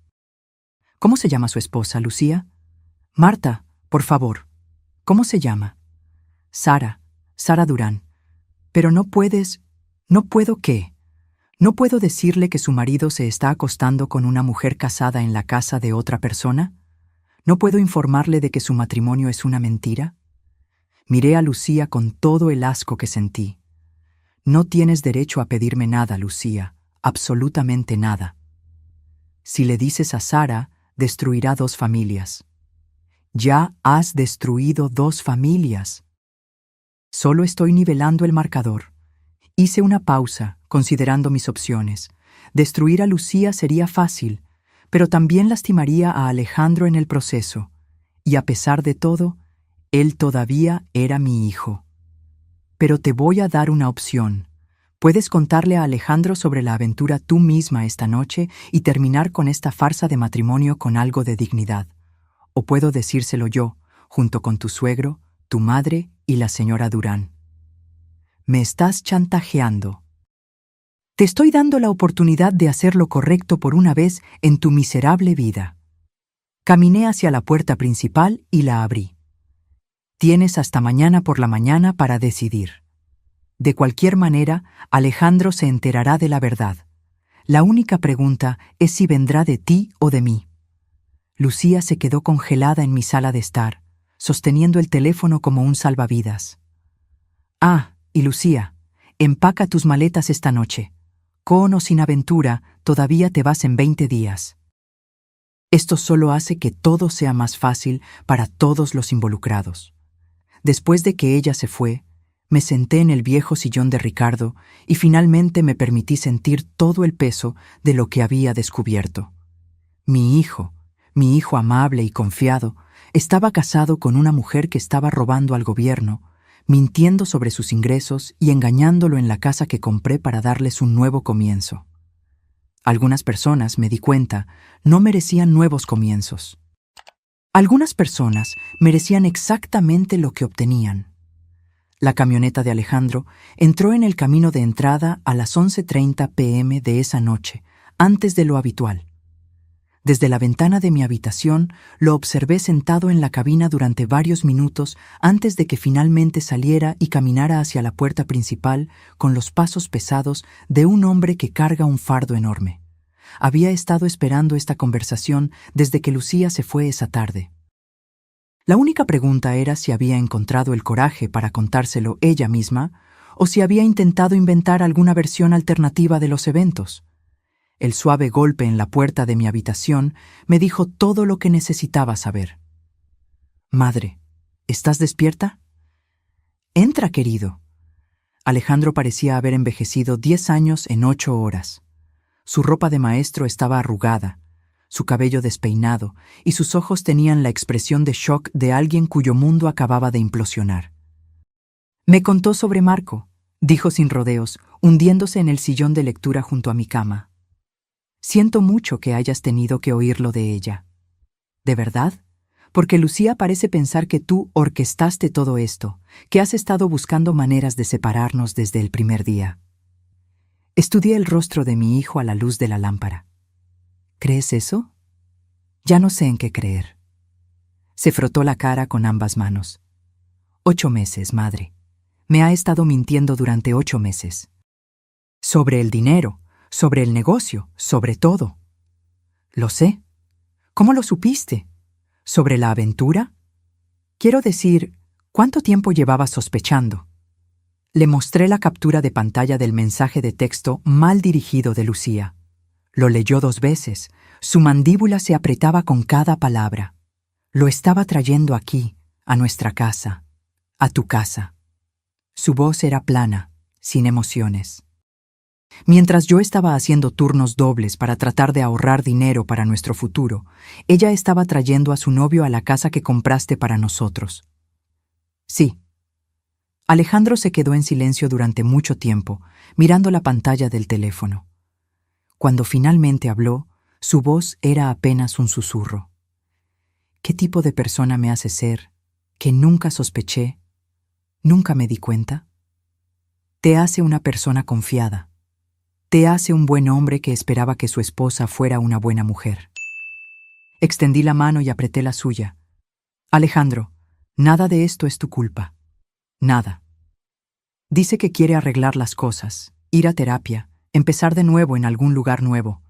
¿Cómo se llama su esposa, Lucía? Marta, por favor. ¿Cómo se llama? Sara, Sara Durán. Pero no puedes... ¿No puedo qué? ¿No puedo decirle que su marido se está acostando con una mujer casada en la casa de otra persona? ¿No puedo informarle de que su matrimonio es una mentira? Miré a Lucía con todo el asco que sentí. No tienes derecho a pedirme nada, Lucía, absolutamente nada. Si le dices a Sara, destruirá 2 familias. Ya has destruido 2 familias. Solo estoy nivelando el marcador. Hice una pausa, considerando mis opciones. Destruir a Lucía sería fácil, pero también lastimaría a Alejandro en el proceso. Y a pesar de todo, él todavía era mi hijo. Pero te voy a dar una opción. Puedes contarle a Alejandro sobre la aventura tú misma esta noche y terminar con esta farsa de matrimonio con algo de dignidad. O puedo decírselo yo, junto con tu suegro, tu madre y la señora Durán. Me estás chantajeando. Te estoy dando la oportunidad de hacer lo correcto por una vez en tu miserable vida. Caminé hacia la puerta principal y la abrí. Tienes hasta mañana por la mañana para decidir. De cualquier manera, Alejandro se enterará de la verdad. La única pregunta es si vendrá de ti o de mí. Lucía se quedó congelada en mi sala de estar, sosteniendo el teléfono como un salvavidas. Ah, y Lucía, empaca tus maletas esta noche. Con o sin aventura, todavía te vas en 20 días. Esto solo hace que todo sea más fácil para todos los involucrados. Después de que ella se fue, me senté en el viejo sillón de Ricardo y finalmente me permití sentir todo el peso de lo que había descubierto. Mi hijo amable y confiado, estaba casado con una mujer que estaba robando al gobierno, mintiendo sobre sus ingresos y engañándolo en la casa que compré para darles un nuevo comienzo. Algunas personas, me di cuenta, no merecían nuevos comienzos. Algunas personas merecían exactamente lo que obtenían. La camioneta de Alejandro entró en el camino de entrada a las 11:30 p.m. de esa noche, antes de lo habitual. Desde la ventana de mi habitación lo observé sentado en la cabina durante varios minutos antes de que finalmente saliera y caminara hacia la puerta principal con los pasos pesados de un hombre que carga un fardo enorme. Había estado esperando esta conversación desde que Lucía se fue esa tarde. La única pregunta era si había encontrado el coraje para contárselo ella misma o si había intentado inventar alguna versión alternativa de los eventos. El suave golpe en la puerta de mi habitación me dijo todo lo que necesitaba saber. «Madre, ¿estás despierta?» «Entra, querido». Alejandro parecía haber envejecido 10 años en 8 horas. Su ropa de maestro estaba arrugada, su cabello despeinado, y sus ojos tenían la expresión de shock de alguien cuyo mundo acababa de implosionar. «Me contó sobre Marco», dijo sin rodeos, hundiéndose en el sillón de lectura junto a mi cama. «Siento mucho que hayas tenido que oírlo de ella». «¿De verdad? Porque Lucía parece pensar que tú orquestaste todo esto, que has estado buscando maneras de separarnos desde el primer día». Estudié el rostro de mi hijo a la luz de la lámpara. «¿Crees eso?» «Ya no sé en qué creer». Se frotó la cara con ambas manos. 8 meses, madre. Me ha estado mintiendo durante 8 meses. Sobre el dinero, sobre el negocio, sobre todo. Lo sé. ¿Cómo lo supiste? ¿Sobre la aventura? Quiero decir, ¿cuánto tiempo llevabas sospechando? Le mostré la captura de pantalla del mensaje de texto mal dirigido de Lucía. Lo leyó 2 veces. Su mandíbula se apretaba con cada palabra. Lo estaba trayendo aquí, a nuestra casa, a tu casa. Su voz era plana, sin emociones. Mientras yo estaba haciendo turnos dobles para tratar de ahorrar dinero para nuestro futuro, ella estaba trayendo a su novio a la casa que compraste para nosotros. Sí. Alejandro se quedó en silencio durante mucho tiempo, mirando la pantalla del teléfono. Cuando finalmente habló, su voz era apenas un susurro. ¿Qué tipo de persona me hace ser, que nunca sospeché, nunca me di cuenta? Te hace una persona confiada. Te hace un buen hombre que esperaba que su esposa fuera una buena mujer. Extendí la mano y apreté la suya. Alejandro, nada de esto es tu culpa. Nada. Dice que quiere arreglar las cosas, ir a terapia, empezar de nuevo en algún lugar nuevo.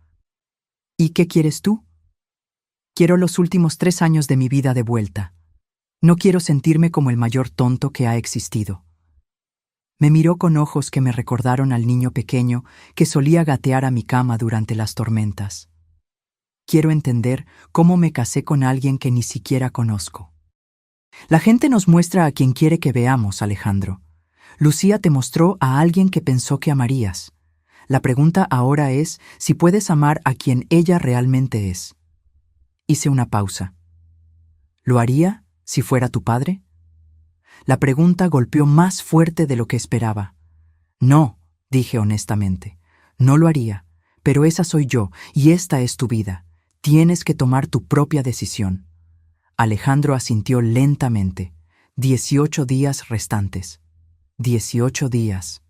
¿Y qué quieres tú? Quiero los últimos 3 años de mi vida de vuelta. No quiero sentirme como el mayor tonto que ha existido. Me miró con ojos que me recordaron al niño pequeño que solía gatear a mi cama durante las tormentas. Quiero entender cómo me casé con alguien que ni siquiera conozco. La gente nos muestra a quien quiere que veamos, Alejandro. Lucía te mostró a alguien que pensó que amarías. La pregunta ahora es si puedes amar a quien ella realmente es. Hice una pausa. ¿Lo haría si fuera tu padre? La pregunta golpeó más fuerte de lo que esperaba. No, dije honestamente. No lo haría, pero esa soy yo y esta es tu vida. Tienes que tomar tu propia decisión. Alejandro asintió lentamente. 18 días restantes. 18 días.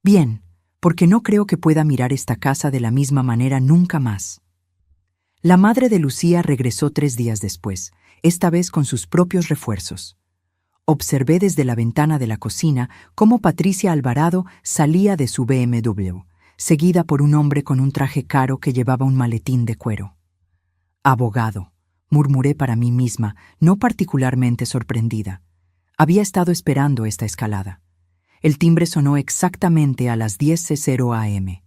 Bien, porque no creo que pueda mirar esta casa de la misma manera nunca más. La madre de Lucía regresó 3 días después, esta vez con sus propios refuerzos. Observé desde la ventana de la cocina cómo Patricia Alvarado salía de su BMW, seguida por un hombre con un traje caro que llevaba un maletín de cuero. Abogado, murmuré para mí misma, no particularmente sorprendida. Había estado esperando esta escalada. El timbre sonó exactamente a las 10:00 am.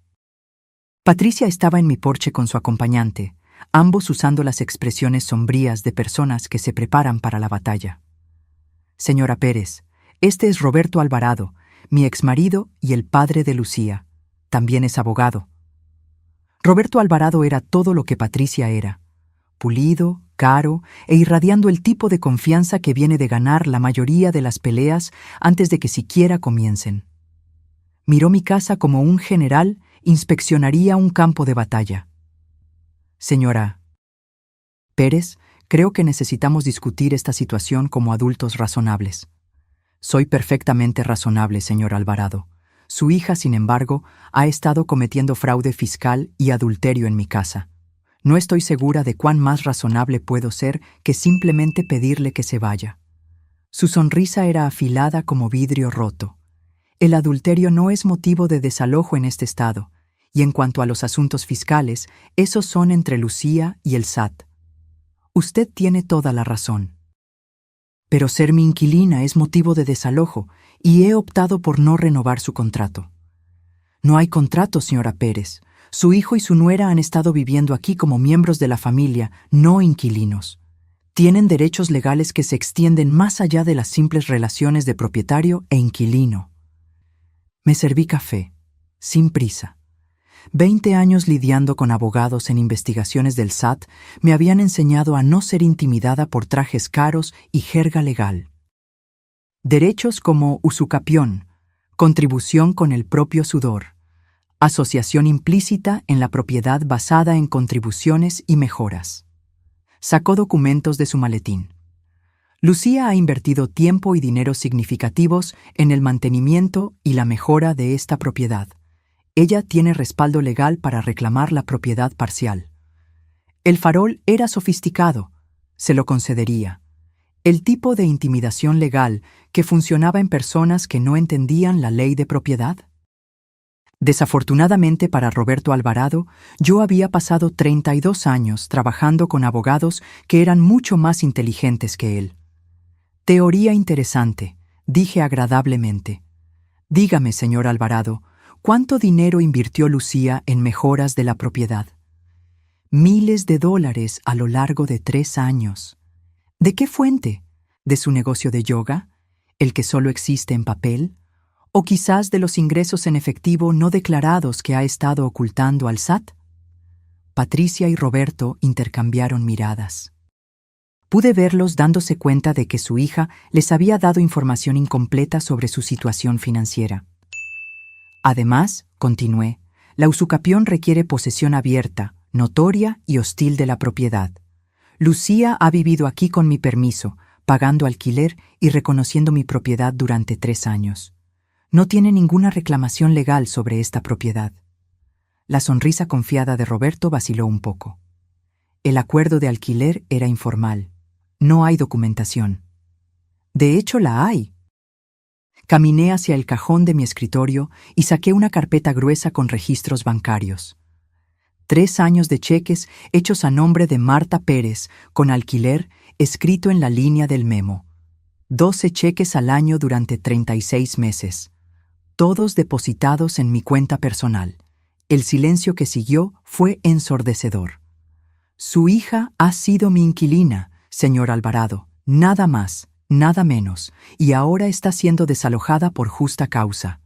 Patricia estaba en mi porche con su acompañante, ambos usando las expresiones sombrías de personas que se preparan para la batalla. Señora Pérez, este es Roberto Alvarado, mi exmarido y el padre de Lucía. También es abogado. Roberto Alvarado era todo lo que Patricia era. Pulido, caro e irradiando el tipo de confianza que viene de ganar la mayoría de las peleas antes de que siquiera comiencen. Miró mi casa como un general inspeccionaría un campo de batalla. Señora Pérez, creo que necesitamos discutir esta situación como adultos razonables. Soy perfectamente razonable, señor Alvarado. Su hija, sin embargo, ha estado cometiendo fraude fiscal y adulterio en mi casa. No estoy segura de cuán más razonable puedo ser que simplemente pedirle que se vaya. Su sonrisa era afilada como vidrio roto. El adulterio no es motivo de desalojo en este estado, y en cuanto a los asuntos fiscales, esos son entre Lucía y el SAT. Usted tiene toda la razón. Pero ser mi inquilina es motivo de desalojo, y he optado por no renovar su contrato. No hay contrato, señora Pérez. Su hijo y su nuera han estado viviendo aquí como miembros de la familia, no inquilinos. Tienen derechos legales que se extienden más allá de las simples relaciones de propietario e inquilino. Me serví café, sin prisa. 20 años lidiando con abogados en investigaciones del SAT me habían enseñado a no ser intimidada por trajes caros y jerga legal. Derechos como usucapión, contribución con el propio sudor, asociación implícita en la propiedad basada en contribuciones y mejoras. Sacó documentos de su maletín. Lucía ha invertido tiempo y dinero significativos en el mantenimiento y la mejora de esta propiedad. Ella tiene respaldo legal para reclamar la propiedad parcial. El farol era sofisticado, se lo concedería. El tipo de intimidación legal que funcionaba en personas que no entendían la ley de propiedad. Desafortunadamente para Roberto Alvarado, yo había pasado 32 años trabajando con abogados que eran mucho más inteligentes que él. Teoría interesante, dije agradablemente. Dígame, señor Alvarado, ¿cuánto dinero invirtió Lucía en mejoras de la propiedad? Miles de dólares a lo largo de 3 años. ¿De qué fuente? ¿De su negocio de yoga? ¿El que solo existe en papel? ¿O quizás de los ingresos en efectivo no declarados que ha estado ocultando al SAT? Patricia y Roberto intercambiaron miradas. Pude verlos dándose cuenta de que su hija les había dado información incompleta sobre su situación financiera. Además, continué, la usucapión requiere posesión abierta, notoria y hostil de la propiedad. Lucía ha vivido aquí con mi permiso, pagando alquiler y reconociendo mi propiedad durante 3 años. No tiene ninguna reclamación legal sobre esta propiedad. La sonrisa confiada de Roberto vaciló un poco. El acuerdo de alquiler era informal. No hay documentación. De hecho, la hay. Caminé hacia el cajón de mi escritorio y saqué una carpeta gruesa con registros bancarios. 3 años de cheques hechos a nombre de Marta Pérez, con alquiler escrito en la línea del memo. 12 cheques al año durante 36 meses. Todos depositados en mi cuenta personal. El silencio que siguió fue ensordecedor. Su hija ha sido mi inquilina, señor Alvarado, nada más, nada menos, y ahora está siendo desalojada por justa causa.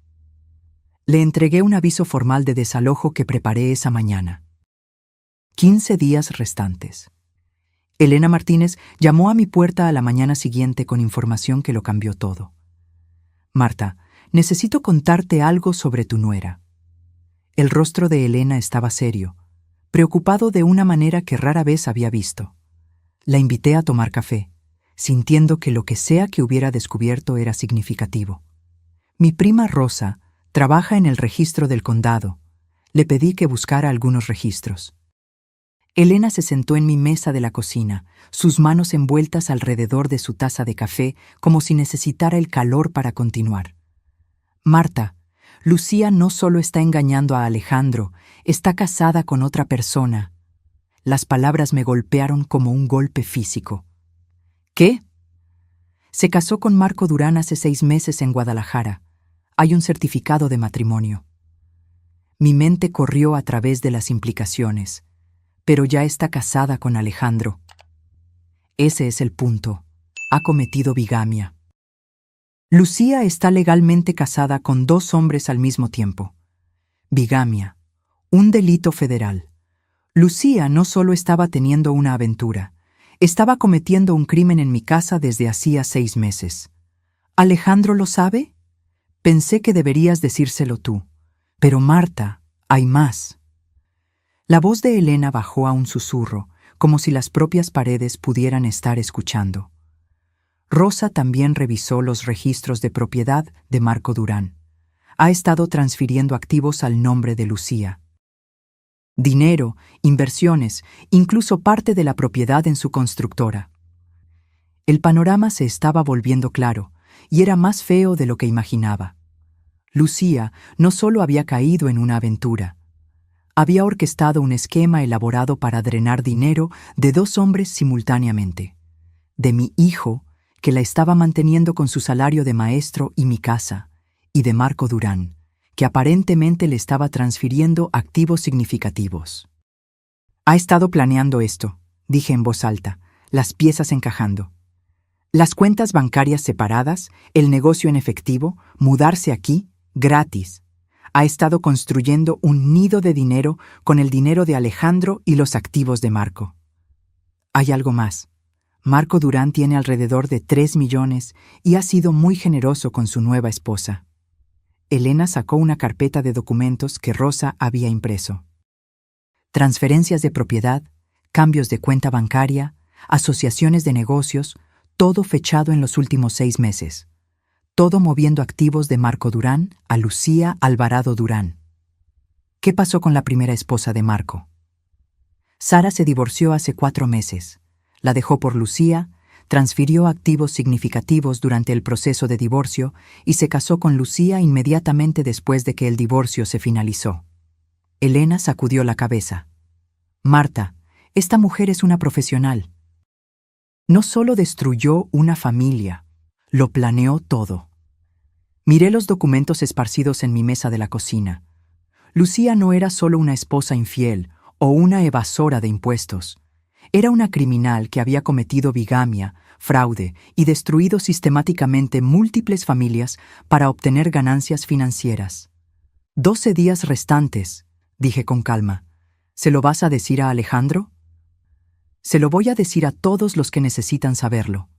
Le entregué un aviso formal de desalojo que preparé esa mañana. 15 días restantes. Elena Martínez llamó a mi puerta a la mañana siguiente con información que lo cambió todo. Marta, necesito contarte algo sobre tu nuera. El rostro de Elena estaba serio, preocupado de una manera que rara vez había visto. La invité a tomar café, sintiendo que lo que sea que hubiera descubierto era significativo. Mi prima Rosa trabaja en el registro del condado. Le pedí que buscara algunos registros. Elena se sentó en mi mesa de la cocina, sus manos envueltas alrededor de su taza de café, como si necesitara el calor para continuar. Marta, Lucía no solo está engañando a Alejandro, está casada con otra persona. Las palabras me golpearon como un golpe físico. ¿Qué? Se casó con Marco Durán hace 6 meses en Guadalajara. Hay un certificado de matrimonio. Mi mente corrió a través de las implicaciones, pero ya está casada con Alejandro. Ese es el punto. Ha cometido bigamia. Lucía está legalmente casada con 2 hombres al mismo tiempo. Bigamia, un delito federal. Lucía no solo estaba teniendo una aventura, estaba cometiendo un crimen en mi casa desde hacía 6 meses. ¿Alejandro lo sabe? Pensé que deberías decírselo tú. Pero Marta, hay más. La voz de Elena bajó a un susurro, como si las propias paredes pudieran estar escuchando. Rosa también revisó los registros de propiedad de Marco Durán. Ha estado transfiriendo activos al nombre de Lucía. Dinero, inversiones, incluso parte de la propiedad en su constructora. El panorama se estaba volviendo claro, y era más feo de lo que imaginaba. Lucía no solo había caído en una aventura, había orquestado un esquema elaborado para drenar dinero de 2 hombres simultáneamente. De mi hijo, que la estaba manteniendo con su salario de maestro y mi casa, y de Marco Durán, que aparentemente le estaba transfiriendo activos significativos. Ha estado planeando esto, dije en voz alta, las piezas encajando. Las cuentas bancarias separadas, el negocio en efectivo, mudarse aquí, gratis. Ha estado construyendo un nido de dinero con el dinero de Alejandro y los activos de Marco. Hay algo más. Marco Durán tiene alrededor de 3 millones y ha sido muy generoso con su nueva esposa. Elena sacó una carpeta de documentos que Rosa había impreso. Transferencias de propiedad, cambios de cuenta bancaria, asociaciones de negocios, todo fechado en los últimos 6 meses. Todo moviendo activos de Marco Durán a Lucía Alvarado Durán. ¿Qué pasó con la primera esposa de Marco? Sara se divorció hace 4 meses. La dejó por Lucía, transfirió activos significativos durante el proceso de divorcio y se casó con Lucía inmediatamente después de que el divorcio se finalizó. Elena sacudió la cabeza. Marta, esta mujer es una profesional. No solo destruyó una familia, lo planeó todo. Miré los documentos esparcidos en mi mesa de la cocina. Lucía no era solo una esposa infiel o una evasora de impuestos. Era una criminal que había cometido bigamia, fraude y destruido sistemáticamente múltiples familias para obtener ganancias financieras. 12 días restantes, dije con calma. ¿Se lo vas a decir a Alejandro? Se lo voy a decir a todos los que necesitan saberlo.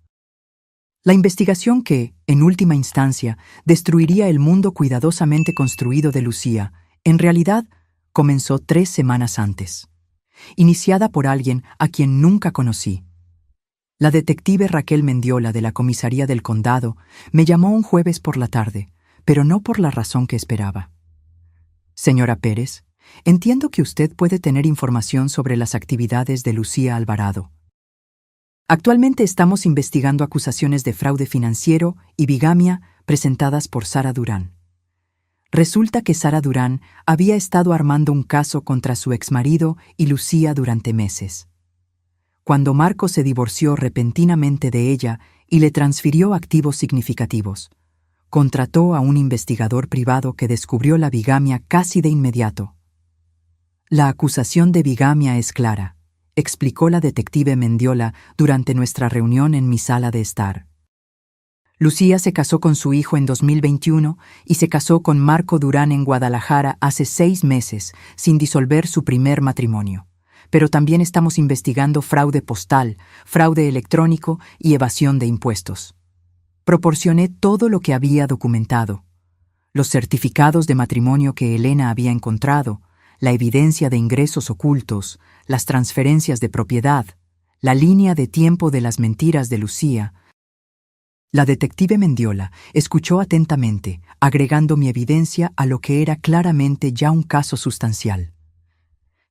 La investigación que, en última instancia, destruiría el mundo cuidadosamente construido de Lucía, en realidad, comenzó 3 semanas antes. Iniciada por alguien a quien nunca conocí, La detective Raquel Mendiola de la comisaría del condado me llamó un jueves por la tarde, pero no por la razón que esperaba. Señora Pérez, entiendo que usted puede tener información sobre las actividades de Lucía Alvarado. Actualmente estamos investigando acusaciones de fraude financiero y bigamia presentadas por Sara Durán. Resulta que Sara Durán había estado armando un caso contra su exmarido y Lucía durante meses. Cuando Marco se divorció repentinamente de ella y le transfirió activos significativos, contrató a un investigador privado que descubrió la bigamia casi de inmediato. La acusación de bigamia es clara, explicó la detective Mendiola durante nuestra reunión en mi sala de estar. Lucía se casó con su hijo en 2021 y se casó con Marco Durán en Guadalajara hace 6 meses, sin disolver su primer matrimonio. Pero también estamos investigando fraude postal, fraude electrónico y evasión de impuestos. Proporcioné todo lo que había documentado: los certificados de matrimonio que Elena había encontrado, la evidencia de ingresos ocultos, las transferencias de propiedad, la línea de tiempo de las mentiras de Lucía. La detective Mendiola escuchó atentamente, agregando mi evidencia a lo que era claramente ya un caso sustancial.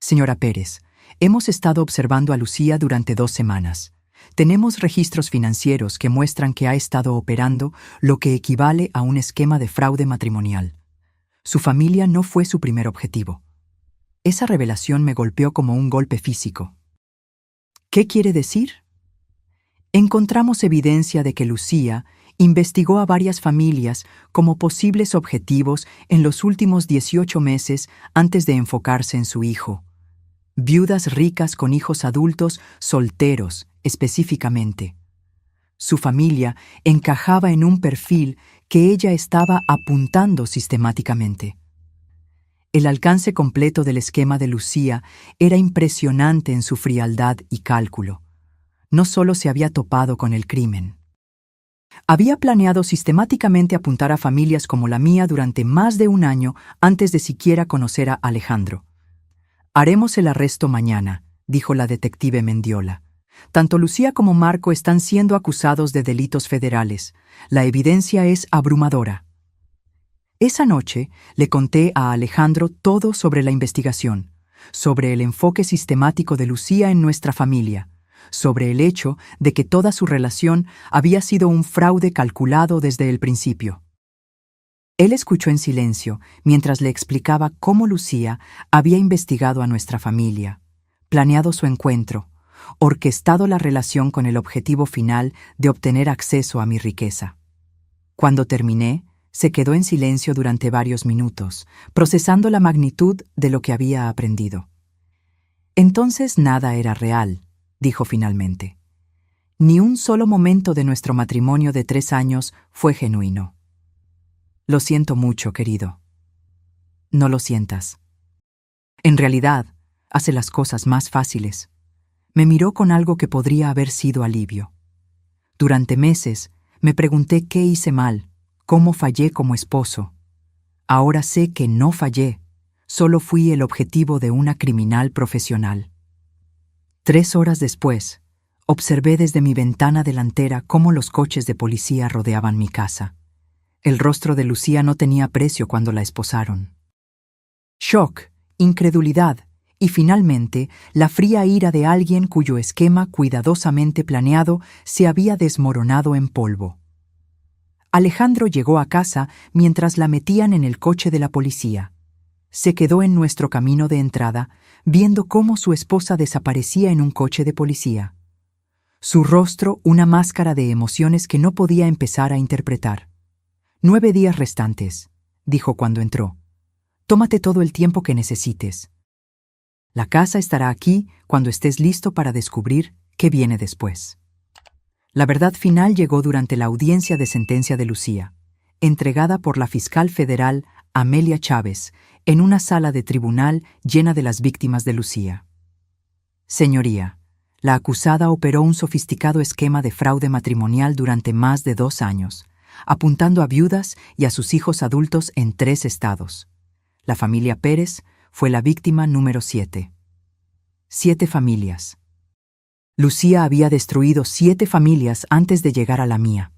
Señora Pérez, hemos estado observando a Lucía durante 2 semanas. Tenemos registros financieros que muestran que ha estado operando lo que equivale a un esquema de fraude matrimonial. Su familia no fue su primer objetivo. Esa revelación me golpeó como un golpe físico. ¿Qué quiere decir? Encontramos evidencia de que Lucía investigó a varias familias como posibles objetivos en los últimos 18 meses antes de enfocarse en su hijo. Viudas ricas con hijos adultos solteros, específicamente. Su familia encajaba en un perfil que ella estaba apuntando sistemáticamente. El alcance completo del esquema de Lucía era impresionante en su frialdad y cálculo. No solo se había topado con el crimen. Había planeado sistemáticamente apuntar a familias como la mía durante más de 1 año antes de siquiera conocer a Alejandro. Haremos el arresto mañana, dijo la detective Mendiola. Tanto Lucía como Marco están siendo acusados de delitos federales. La evidencia es abrumadora. Esa noche le conté a Alejandro todo sobre la investigación, sobre el enfoque sistemático de Lucía en nuestra familia, sobre el hecho de que toda su relación había sido un fraude calculado desde el principio. Él escuchó en silencio mientras le explicaba cómo Lucía había investigado a nuestra familia, planeado su encuentro, orquestado la relación con el objetivo final de obtener acceso a mi riqueza. Cuando terminé, se quedó en silencio durante varios minutos, procesando la magnitud de lo que había aprendido. Entonces nada era real, dijo finalmente. Ni un solo momento de nuestro matrimonio de 3 años fue genuino. Lo siento mucho, querido. No lo sientas. En realidad, hace las cosas más fáciles. Me miró con algo que podría haber sido alivio. Durante meses me pregunté qué hice mal, cómo fallé como esposo. Ahora sé que no fallé, solo fui el objetivo de una criminal profesional. 3 horas después, observé desde mi ventana delantera cómo los coches de policía rodeaban mi casa. El rostro de Lucía no tenía precio cuando la esposaron. Shock, incredulidad y finalmente la fría ira de alguien cuyo esquema cuidadosamente planeado se había desmoronado en polvo. Alejandro llegó a casa mientras la metían en el coche de la policía. Se quedó en nuestro camino de entrada, viendo cómo su esposa desaparecía en un coche de policía. Su rostro una máscara de emociones que no podía empezar a interpretar. 9 días restantes, dijo cuando entró. Tómate todo el tiempo que necesites. La casa estará aquí cuando estés listo para descubrir qué viene después. La verdad final llegó durante la audiencia de sentencia de Lucía, entregada por la fiscal federal Amelia Chávez, en una sala de tribunal llena de las víctimas de Lucía. Señoría, la acusada operó un sofisticado esquema de fraude matrimonial durante más de 2 años, apuntando a viudas y a sus hijos adultos en 3 estados. La familia Pérez fue la víctima número 7. 7 familias. Lucía había destruido 7 familias antes de llegar a la mía.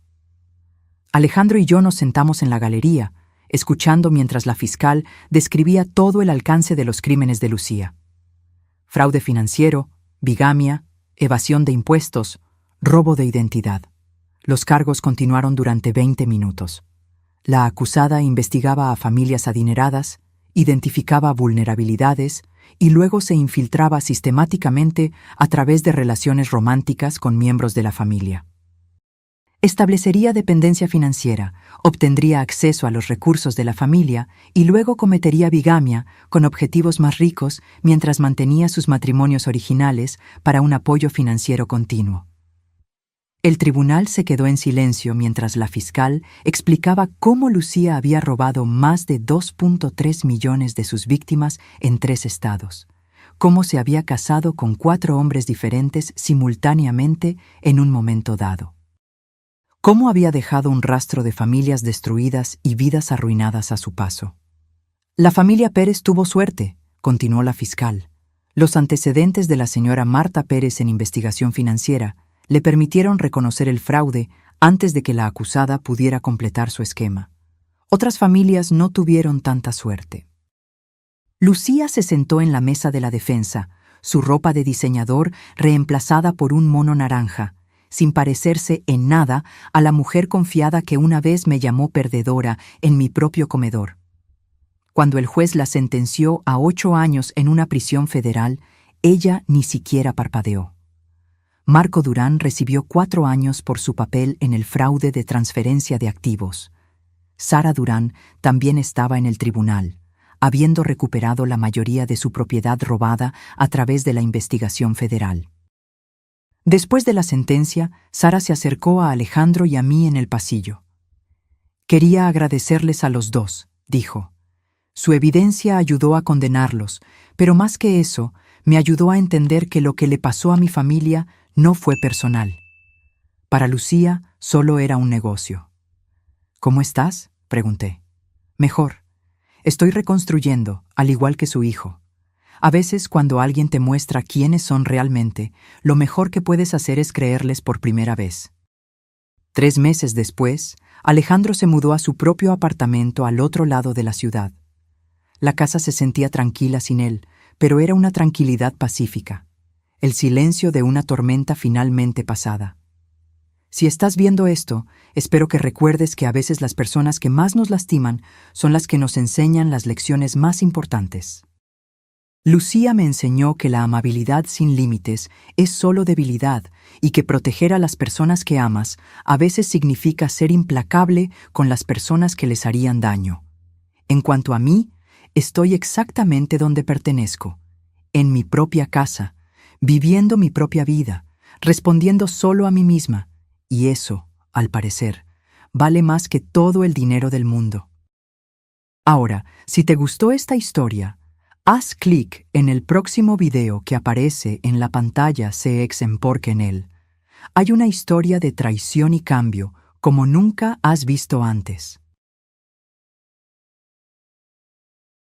Alejandro y yo nos sentamos en la galería, escuchando mientras la fiscal describía todo el alcance de los crímenes de Lucía. Fraude financiero, bigamia, evasión de impuestos, robo de identidad. Los cargos continuaron durante 20 minutos. La acusada investigaba a familias adineradas, identificaba vulnerabilidades y luego se infiltraba sistemáticamente a través de relaciones románticas con miembros de la familia. Establecería dependencia financiera, obtendría acceso a los recursos de la familia y luego cometería bigamia con objetivos más ricos mientras mantenía sus matrimonios originales para un apoyo financiero continuo. El tribunal se quedó en silencio mientras la fiscal explicaba cómo Lucía había robado más de 2.3 millones de sus víctimas en 3 estados, cómo se había casado con 4 hombres diferentes simultáneamente en un momento dado, cómo había dejado un rastro de familias destruidas y vidas arruinadas a su paso. La familia Pérez tuvo suerte, continuó la fiscal. Los antecedentes de la señora Marta Pérez en investigación financiera le permitieron reconocer el fraude antes de que la acusada pudiera completar su esquema. Otras familias no tuvieron tanta suerte. Lucía se sentó en la mesa de la defensa, su ropa de diseñador reemplazada por un mono naranja, sin parecerse en nada a la mujer confiada que una vez me llamó perdedora en mi propio comedor. Cuando el juez la sentenció a 8 años en una prisión federal, ella ni siquiera parpadeó. Marco Durán recibió 4 años por su papel en el fraude de transferencia de activos. Sara Durán también estaba en el tribunal, habiendo recuperado la mayoría de su propiedad robada a través de la investigación federal. Después de la sentencia, Sara se acercó a Alejandro y a mí en el pasillo. «Quería agradecerles a los dos», dijo. «Su evidencia ayudó a condenarlos, pero más que eso, me ayudó a entender que lo que le pasó a mi familia no fue personal. Para Lucía solo era un negocio». «¿Cómo estás?», pregunté. «Mejor. Estoy reconstruyendo, al igual que su hijo. A veces, cuando alguien te muestra quiénes son realmente, lo mejor que puedes hacer es creerles por primera vez». 3 meses después, Alejandro se mudó a su propio apartamento al otro lado de la ciudad. La casa se sentía tranquila sin él, pero era una tranquilidad pacífica. El silencio de una tormenta finalmente pasada. Si estás viendo esto, espero que recuerdes que a veces las personas que más nos lastiman son las que nos enseñan las lecciones más importantes. Lucía me enseñó que la amabilidad sin límites es solo debilidad y que proteger a las personas que amas a veces significa ser implacable con las personas que les harían daño. En cuanto a mí, estoy exactamente donde pertenezco, en mi propia casa, viviendo mi propia vida, respondiendo solo a mí misma, y eso, al parecer, vale más que todo el dinero del mundo. Ahora, si te gustó esta historia, haz clic en el próximo video que aparece en la pantalla porque en él. Hay una historia de traición y cambio como nunca has visto antes.